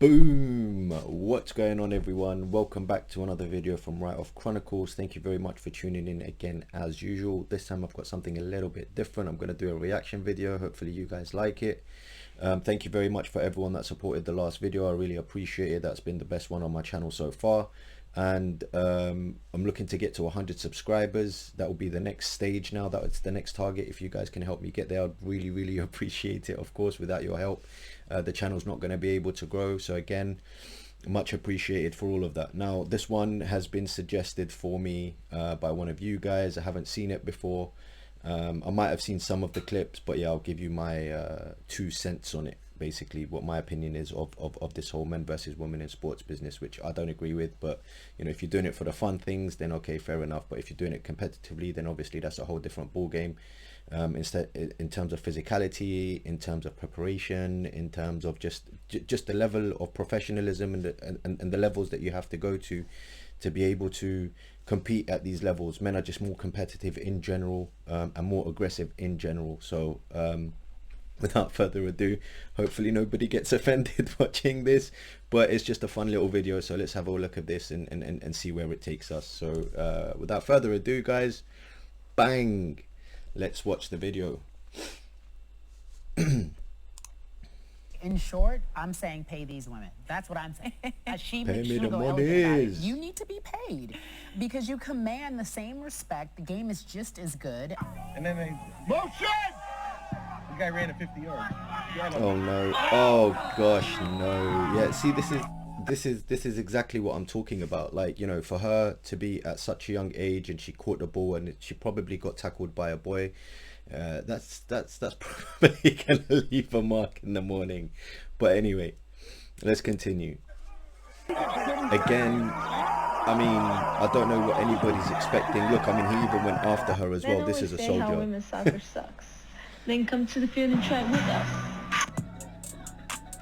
Boom! What's going on, everyone? Welcome back to another video from Write Off Chronicles. Thank you very much for tuning in again as usual. This time I've got something a little bit different. I'm going to do a reaction video. Hopefully you guys like it. Thank you very much for everyone that supported the last video. I really appreciate it. That's been the best one on my channel so far. And I'm looking to get to 100 subscribers. That will be the next stage now. That's the next target. If you guys can help me get there, I'd really appreciate it. Of course, without your help, the channel's not going to be able to grow. So again, much appreciated for all of that. Now, this one has been suggested for me by one of you guys. I haven't seen it before. I might have seen some of the clips, but yeah, I'll give you my 2 cents on it. Basically what my opinion is of this whole men versus women in sports business, which I don't agree with. But you know, if you're doing it for the fun things, then okay, fair enough. But if you're doing it competitively, then obviously that's a whole different ball game. Instead, in terms of physicality, in terms of preparation, in terms of just the level of professionalism and the levels that you have to go to be able to compete at these levels. Men are just more competitive in general, and more aggressive in general. So without further ado, hopefully nobody gets offended watching this, but it's just a fun little video. So let's have a look at this and see where it takes us. So without further ado, guys, bang, let's watch the video. In short, I'm saying pay these women. That's what I'm saying. Pay me the money. You need to be paid because you command the same respect. The game is just as good. And then they motion. The guy ran a 50 yards. Oh no! Oh gosh, no! Yeah, see, this is exactly what I'm talking about. Like, you know, for her to be at such a young age and she caught the ball and she probably got tackled by a boy. That's probably gonna leave a mark in the morning. But anyway, let's continue. Again, I mean, I don't know what anybody's expecting. Look, I mean, he even went after her as well. This is a soldier. How women's soccer sucks. Then come to the field and try with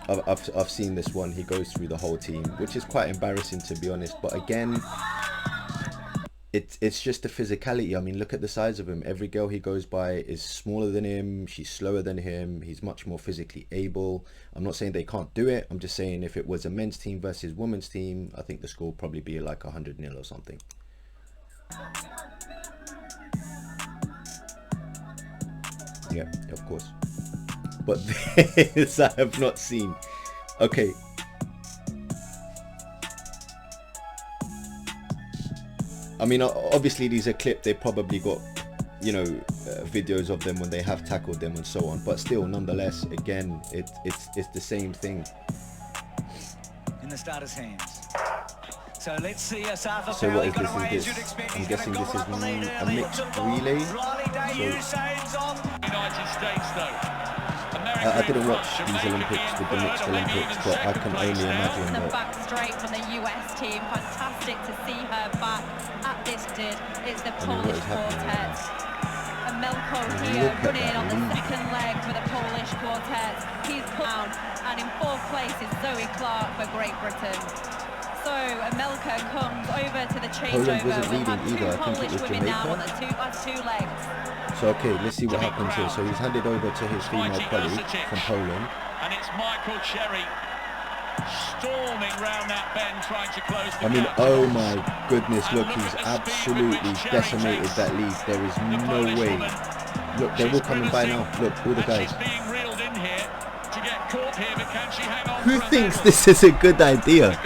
us. I've seen this one. He goes through the whole team, which is quite embarrassing, to be honest. But again, it's just the physicality. I mean, look at the size of him. Every girl he goes by is smaller than him. She's slower than him. He's much more physically able. I'm not saying they can't do it. I'm just saying if it was a men's team versus women's team, I think the score would probably be like 100-0 or something. Yeah, of course. But this I have not seen. Okay. I mean, obviously these are clipped. They probably got, you know, videos of them when they have tackled them and so on. But still, nonetheless, again, it's the same thing. In the starter's hands. So let's see us after. So what is this? I'm guessing this is a mixed relay. So, United States, though. I didn't watch these Olympics with the mixed Olympics, but I can only imagine the that. back straight from the US team. Fantastic to see her back at this did. It's the Polish quartet. And Melko here running on the second leg for the Polish quartet. He's put down, and in 4th place is Zoe Clark for Great Britain. So Melko comes over to the changeover. We have 2 Polish women now on the last 2 legs. So okay, let's see what happens here. So he's handed over to his female colleague from Poland. And it's Michael Cherry storming round that bend trying to close the I mean, gap. oh my goodness, look, he's absolutely decimated that lead. There is no way. Look, they're all coming by now. Look, all the guys. She's being reeled in here to get caught here, but can she hang on? Who thinks this is a good idea?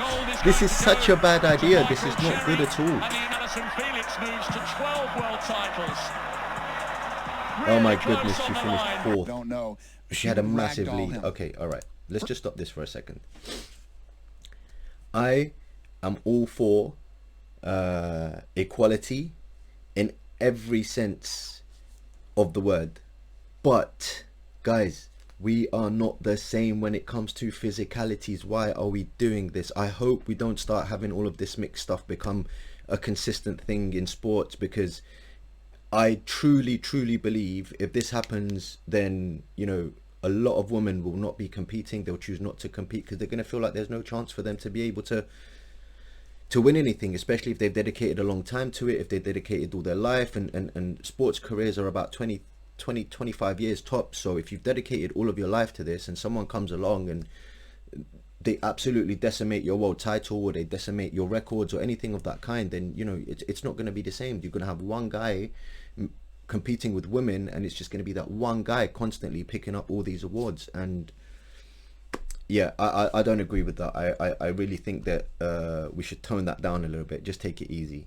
This is such a bad idea. This is not good at all. I mean, Alison Felix moves to 12 world titles. Oh my goodness, she finished 4th. Don't know. She had a massive lead. Okay, all right. Let's just stop this for a second. I am all for equality in every sense of the word. But, guys, we are not the same when it comes to physicalities. Why are we doing this? I hope we don't start having all of this mixed stuff become a consistent thing in sports, because I truly believe if this happens, then, you know, a lot of women will not be competing. They'll choose not to compete because they're going to feel like there's no chance for them to be able to win anything, especially if they've dedicated a long time to it, if they've dedicated all their life. And sports careers are about 25 years tops. So if you've dedicated all of your life to this and someone comes along and they absolutely decimate your world title, or they decimate your records or anything of that kind, then you know it's not going to be the same. You're going to have one guy competing with women, and it's just going to be that one guy constantly picking up all these awards. And yeah, I don't agree with that. I really think that we should tone that down a little bit. Just take it easy.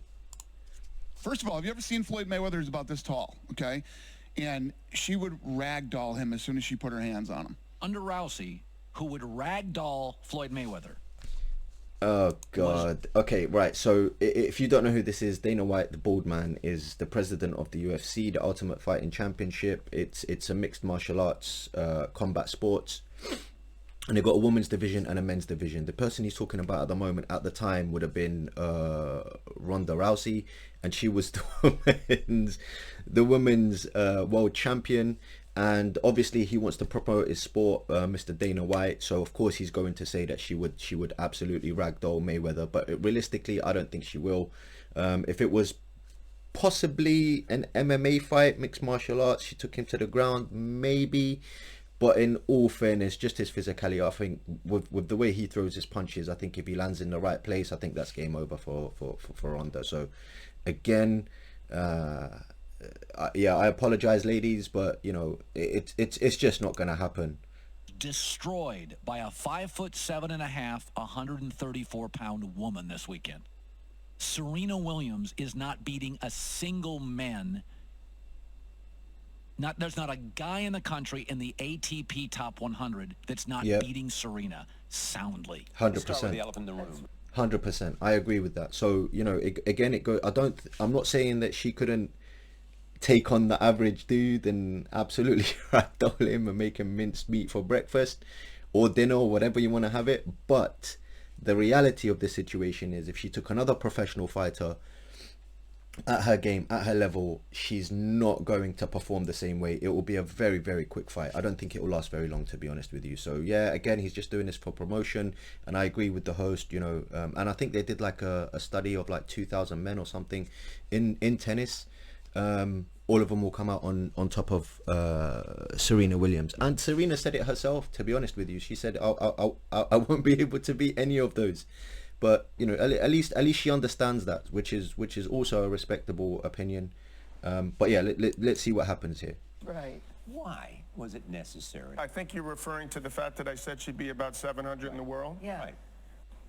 First of all, have you ever seen Floyd Mayweather? Is about this tall, okay? And she would ragdoll him as soon as she put her hands on him. Under Rousey, who would ragdoll Floyd Mayweather. Oh God. Okay, right. So if you don't know who this is, Dana White, the bald man, is the president of the UFC, the Ultimate Fighting Championship. It's a mixed martial arts combat sports. And they've got a women's division and a men's division. The person he's talking about at the moment, at the time, would have been Ronda Rousey, and she was the women's world champion. And obviously he wants to promote his sport, Mr. Dana White. So of course he's going to say that she would absolutely ragdoll Mayweather. But realistically, I don't think she will. If it was possibly an MMA fight, mixed martial arts, she took him to the ground, maybe. But in all fairness, just his physicality, I think with the way he throws his punches, I think if he lands in the right place, I think that's game over for Ronda. So again, yeah, I apologize, ladies, but you know it's just not going to happen. Destroyed by a 5'7.5", 134-pound woman this weekend. Serena Williams is not beating a single man. There's not a guy in the country in the ATP Top 100 that's not beating Serena soundly. 100%. 100%. I agree with that. So you know, again, I'm not saying that she couldn't take on the average dude and absolutely ragdoll him and make him minced meat for breakfast or dinner or whatever you want to have it. But the reality of the situation is, if she took another professional fighter at her game, at her level, she's not going to perform the same way. It will be a very, very quick fight. I don't think it will last very long, to be honest with you. So yeah, again, he's just doing this for promotion, and I agree with the host, you know, and I think they did like a study of like 2,000 men or something in tennis. All of them will come out on top of Serena Williams. And Serena said it herself, to be honest with you. She said, I won't be able to beat any of those. But you know, at least she understands that, which is also a respectable opinion. But yeah, let's see what happens here. Right. Why was it necessary? I think you're referring to the fact that I said she'd be about 700 in the world. Yeah.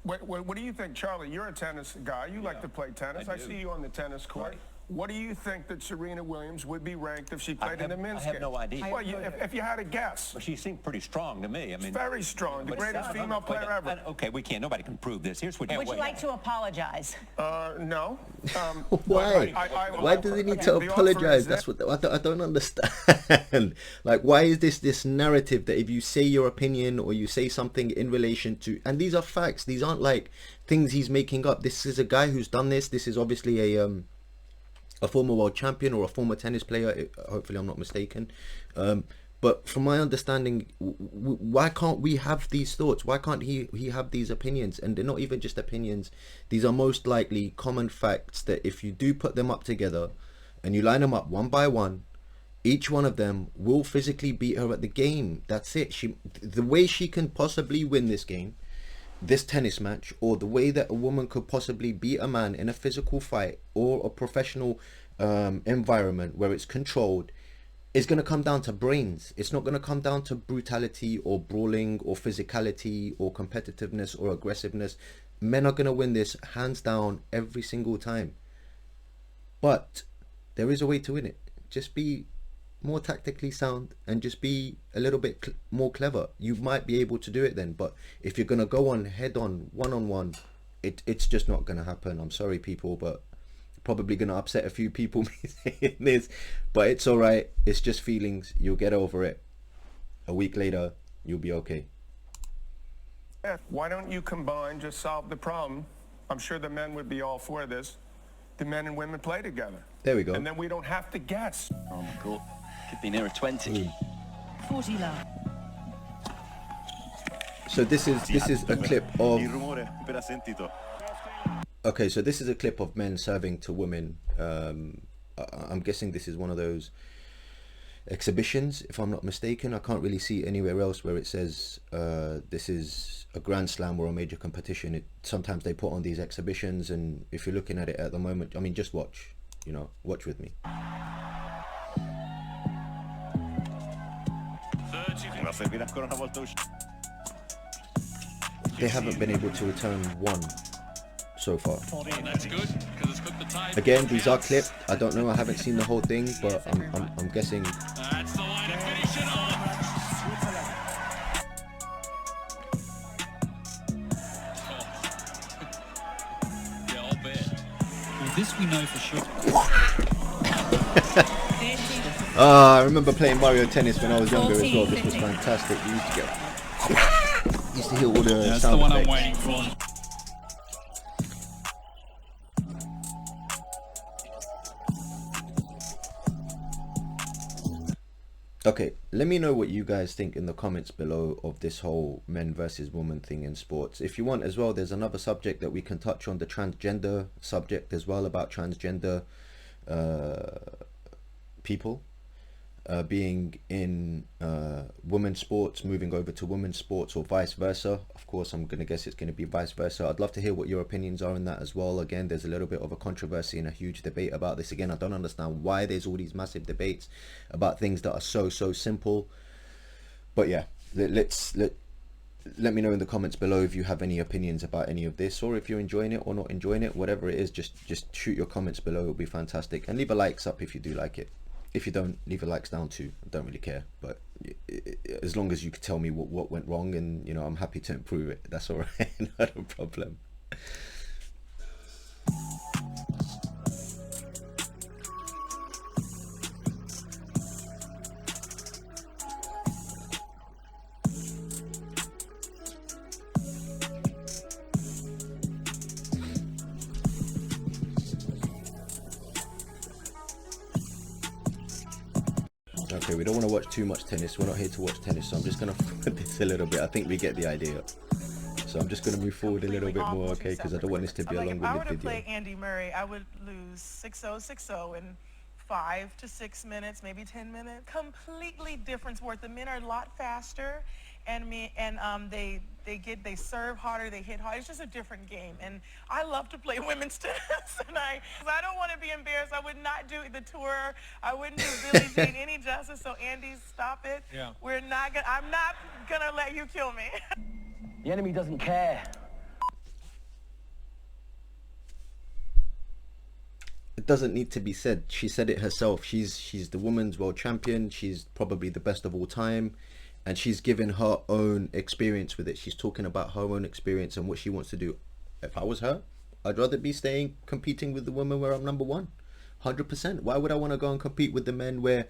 Right. What do you think, Charlie? You're a tennis guy. You like to play tennis. I see you on the tennis court. Right. What do you think that Serena Williams would be ranked if she played in the men's game? I have no idea. Well, if you had a guess. Well, she seemed pretty strong to me. I mean, very strong. The greatest female player ever. Okay, nobody can prove this. Here's what. Would you like to apologize? No. Why? Why does he need to apologize? That's what I don't understand. Like, why is this narrative that if you say your opinion or you say something in relation to, and these are facts. These aren't like things he's making up. This is a guy who's done this. This is obviously a former world champion or a former tennis player, hopefully I'm not mistaken. But from my understanding, why can't we have these thoughts? Why can't he have these opinions? And they're not even just opinions. These are most likely common facts that if you do put them up together and you line them up one by one, each one of them will physically beat her at the game. That's it. The way she can possibly win this game, this tennis match, or the way that a woman could possibly beat a man in a physical fight or a professional environment where it's controlled, is going to come down to brains. It's not going to come down to brutality or brawling or physicality or competitiveness or aggressiveness. Men are going to win this hands down every single time. But there is a way to win it. Just be more tactically sound and just be a little bit more clever. You might be able to do it then. But if you're going to go on head on, one-on-one, it's just not going to happen. I'm sorry, people, but probably going to upset a few people me saying this, but it's all right. It's just feelings. You'll get over it. A week later, you'll be okay. Why don't you combine, just solve the problem? I'm sure the men would be all for this. The men and women play together. There we go. And then we don't have to guess. Oh my God. Could be nearer 20. 40 love. So this is a clip of. Okay, so this is a clip of men serving to women. I'm guessing this is one of those exhibitions, if I'm not mistaken. I can't really see anywhere else where it says this is a Grand Slam or a major competition. Sometimes they put on these exhibitions, and if you're looking at it at the moment, I mean, just watch, you know, watch with me. They haven't been able to return one so far. That's good, because it's put the time. Again, these are clipped. I don't know. I haven't seen the whole thing, but I'm guessing. That's the way to finish it off. Yeah, I'll bet. Well, this we know for sure. I remember playing Mario Tennis when I was younger as well. This was fantastic. You used to hear all the That's sound the one effects. I'm waiting for. Okay, let me know what you guys think in the comments below of this whole men versus women thing in sports. If you want as well, there's another subject that we can touch on, the transgender subject as well, about transgender people being in women's sports, moving over to women's sports, or vice versa. Of course, I'm going to guess it's going to be vice versa. I'd love to hear what your opinions are on that as well. Again, there's a little bit of a controversy and a huge debate about this. Again, I don't understand why there's all these massive debates about things that are so simple. But yeah, let me know in the comments below if you have any opinions about any of this, or if you're enjoying it or not enjoying it. Whatever it is, just shoot your comments below. It'll be fantastic, and leave a likes up if you do like it. If you don't, leave a likes down too. I don't really care, but as long as you can tell me what went wrong, and you know, I'm happy to improve it. That's all right. Not a problem. Okay, we don't want to watch too much tennis. We're not here to watch tennis, so I'm just going to forward this a little bit. I think we get the idea. So I'm just going to move forward a little bit more, okay, because I don't want this to be a long-winded video. If I were to play Andy Murray, I would lose 6-0, 6-0 in 5 to 6 minutes, maybe 10 minutes. Completely different sport. The men are a lot faster, and they serve harder, they hit harder. It's just a different game, and I love to play women's tennis. And I don't want to be embarrassed. I would not do the tour. I wouldn't do Billie Jean any justice. So Andy, stop it. Yeah. I'm not gonna let you kill me. The enemy doesn't care. It doesn't need to be said. She said it herself. She's the women's world champion. She's probably the best of all time, and she's given her own experience with it. She's talking about her own experience and what she wants to do. If I was her, I'd rather be competing with the women where I'm number one. 100%. Why would I want to go and compete with the men where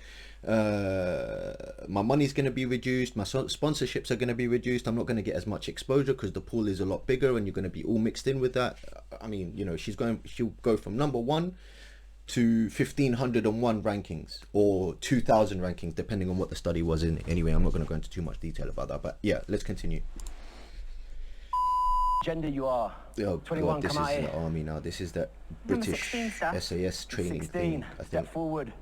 my money's going to be reduced, my sponsorships are going to be reduced, I'm not going to get as much exposure because the pool is a lot bigger and you're going to be all mixed in with that. I mean, you know, she'll go from number one to 1501 rankings or 2000 rankings, depending on what the study was in. Anyway, I'm not going to go into too much detail about that, but yeah, let's continue. Gender you are. Oh 21, God, this come is out the here. army now. This is that British 16, sir. SAS training 16, thing, I step think. forward.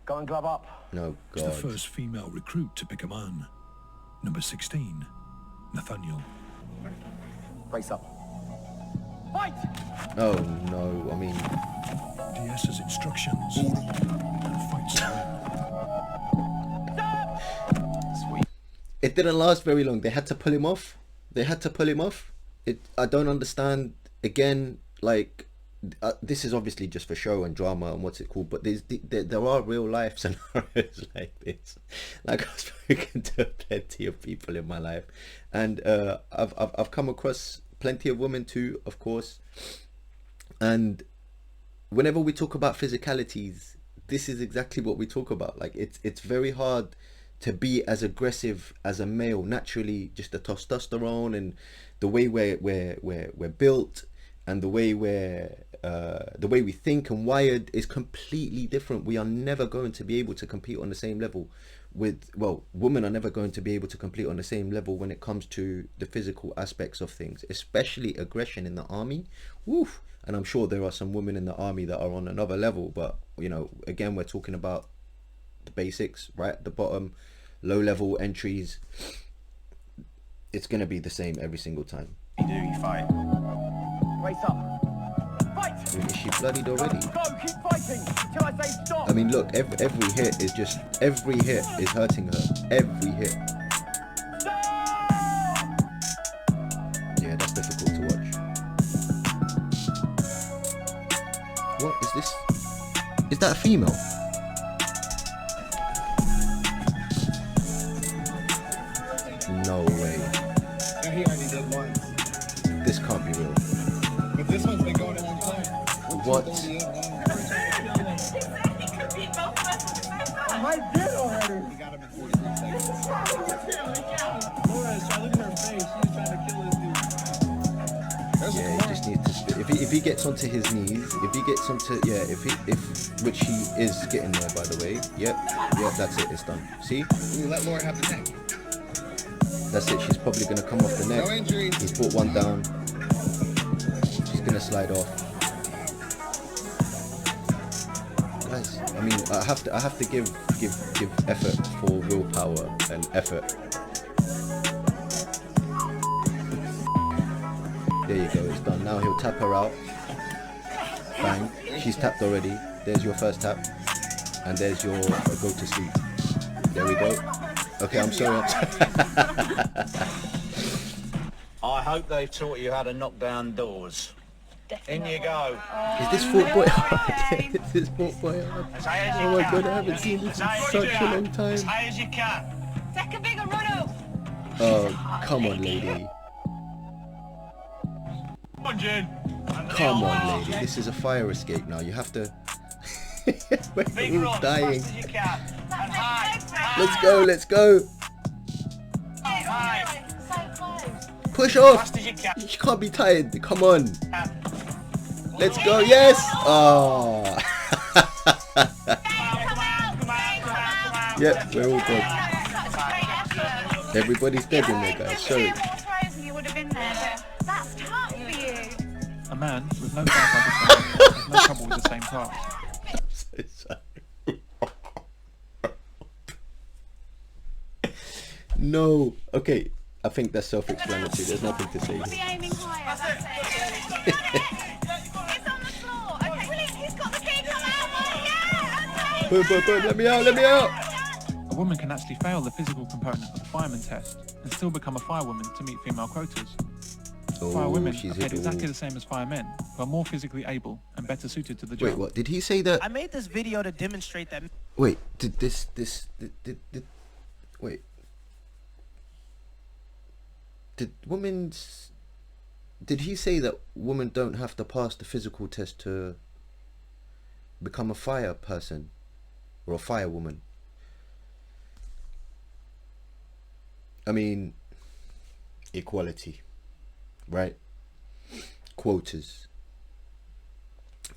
Go and glove up. No, It's the God. first female recruit to pick a man. Number 16, Nathaniel. Brace up. Fight! Oh no, I mean, DS's instructions. And fights to win. it didn't last very long. They had to pull him off. I don't understand. Again, like, this is obviously just for show and drama and what's it called, but there are real life scenarios like this. Like, I've spoken to plenty of people in my life, and I've come across plenty of women too, of course. And whenever we talk about physicalities, this is exactly what we talk about. Like, it's very hard to be as aggressive as a male naturally. Just the testosterone and the way we're built, and the way we think and wired is completely different. We are never going to be able to compete on the same level with, well, women are never going to be able to compete on the same level when it comes to the physical aspects of things, especially aggression in the army. Woof. And I'm sure there are some women in the army that are on another level, but you know, again, we're talking about the basics right at the bottom, low level entries. It's gonna be the same every single time. You do, you fight. Brace up. Fight! Is she bloodied already? Go, keep fighting until I say stop. I mean, look, every hit is just, every hit is hurting her. Every hit. Yeah, that's difficult to watch. What is this? Is that a female? No way. He only did once. This can't be real. But this one's been going a long time. What? I did already. He got him in 43 seconds. Laura's trying to look at her face. She's trying to kill this dude. Yeah, he just needs to spit. If he gets onto his knees, if he gets onto, yeah, if which he is getting there, by the way. Yep, that's it. It's done. See? We let Laura have the neck. That's it. She's probably gonna come off the neck. No injuries. He's put one down. She's gonna slide off. Guys, I mean, I have to give effort for willpower and effort. There you go. It's done. Now he'll tap her out. Bang. She's tapped already. There's your first tap, and there's your go to sleep. There we go. Okay, I'm sorry. I hope they've taught you how to knock down doors. In you go. Is this Fort Boy? Is this Fort Boy? Oh my god, I haven't seen this in such a long time. As high as you can. Take a bigger run up. Oh, come on, lady. Come on, June. Come on, lady. This is a fire escape now. You have to... We're all dying. As you can. And high. Let's go, let's go. High. Push off. Fast as you can. You can't be tired. Come on. Let's go. Yes. Oh. Yep, we're all dead. Everybody's dead in there, guys. Sorry. A man with no doubt has no trouble with the same task. I'm so sorry. No. Okay. I think that's self-explanatory. There's nothing to say. Let me out, let me out. A woman can actually fail the physical component of the fireman test and still become a firewoman to meet female quotas. Firewomen are paid exactly the same as firemen, who are more physically able and better suited to the job. Wait, what? Did he say that? I made this video to demonstrate that. Wait, did wait. Did he say that women don't have to pass the physical test to become a fire person or a firewoman? I mean, equality, right? Quotas.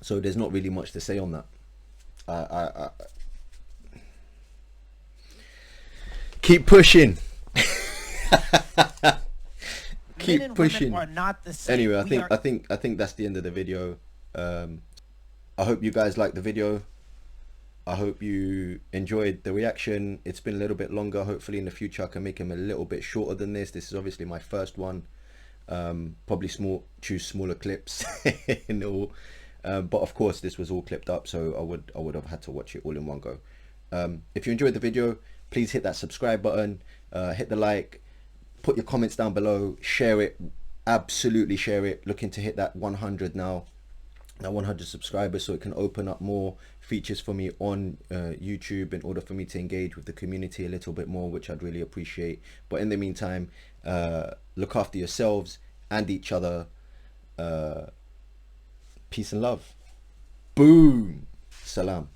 So there's not really much to say on that. Keep pushing. Keep pushing. Anyway, I think that's the end of the video. I hope you guys liked the video. I hope you enjoyed the reaction. It's been a little bit longer. Hopefully in the future I can make them a little bit shorter than this. This is obviously my first one. Probably choose smaller clips and all. But of course this was all clipped up, so I would have had to watch it all in one go. If you enjoyed the video, please hit that subscribe button, hit the like, put your comments down below, share it, absolutely share it. Looking to hit that 100 now, that 100 subscribers, so it can open up more features for me on YouTube in order for me to engage with the community a little bit more, which I'd really appreciate. But in the meantime, look after yourselves and each other. Peace and love. Boom. Salam.